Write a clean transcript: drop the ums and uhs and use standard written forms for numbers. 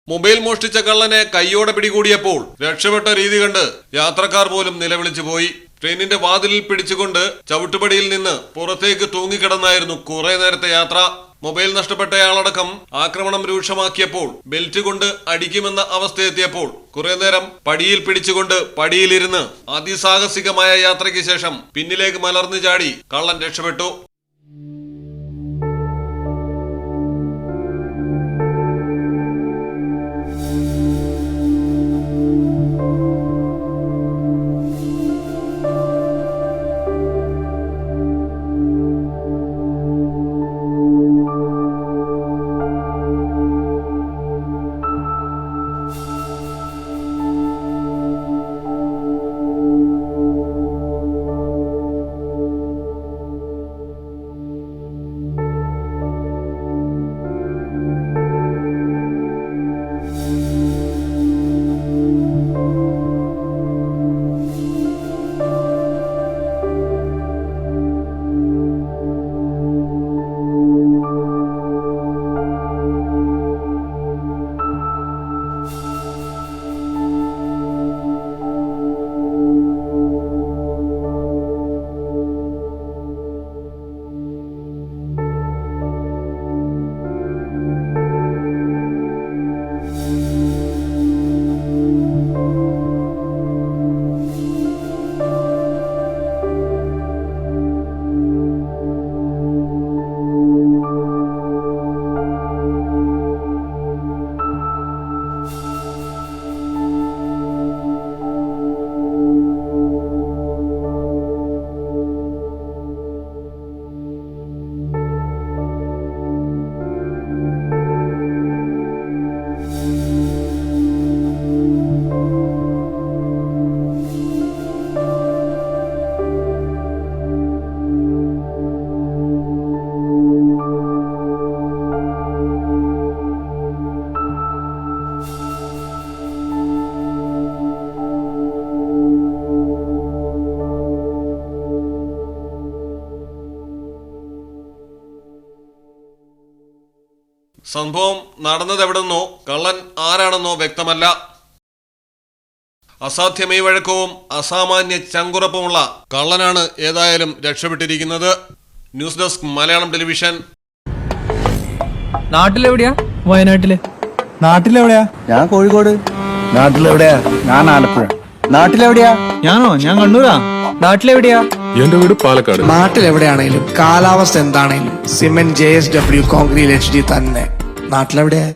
Mobile മോഷ്ടിച്ച കള്ളനെ കൈയോടെ പിടികൂടിയപ്പോൾ രക്ഷപ്പെട്ട രീതി കണ്ട് യാത്രക്കാർ പോലും നിലവിളിച്ചു പോയി. ട്രെയിനിന്റെ വാതിലിൽ പിടിച്ചുകൊണ്ട് ചവിട്ടുപടിയിൽ നിന്ന് പുറത്തേക്ക് തൂങ്ങിക്കിടന്നായിരുന്നു കുറെ നേരത്തെ യാത്ര. മൊബൈൽ നഷ്ടപ്പെട്ടയാളടക്കം ആക്രമണം രൂക്ഷമാക്കിയപ്പോൾ ബെൽറ്റ് കൊണ്ട് അടിക്കുമെന്ന അവസ്ഥയെത്തിയപ്പോൾ കുറെ നേരം പടിയിൽ പിടിച്ചുകൊണ്ട് പടിയിലിരുന്ന് അതിസാഹസികമായ യാത്രയ്ക്ക് ശേഷം പിന്നിലേക്ക് മലർന്നു ചാടി കള്ളൻ രക്ഷപ്പെട്ടു. സംഭവം നടന്നതെവിടെന്നോ കള്ളൻ ആരാണെന്നോ വ്യക്തമല്ല. അസാധ്യമേ വഴക്കവും അസാമാന്യ ചങ്കുറപ്പുമുള്ള കള്ളനാണ് ഏതായാലും രക്ഷപ്പെട്ടിരിക്കുന്നത്. News desk Malayalam television. നാട്ടിലെവിടെയാ? വയനാട്ടില്. നാട്ടിലെവിടെയാ? ഞാൻ കോഴിക്കോട്. നാട്ടിലെവിടെയാ? ഞാൻ ആലപ്പുഴ. നാട്ടിലെവിടെയാ? ഞാൻ കണ്ണൂരാ. നാട്ടിലെവിടെയാ? എന്റെ വീട് പാലക്കാട്. നാട്ടിലെവിടെയാണേലും കാലാവസ്ഥ എന്താണേലും സിമെന്റ് JSW കോൺക്രീറ്റ് HD തന്നെ. നാട്ടിലെവിടെയാ?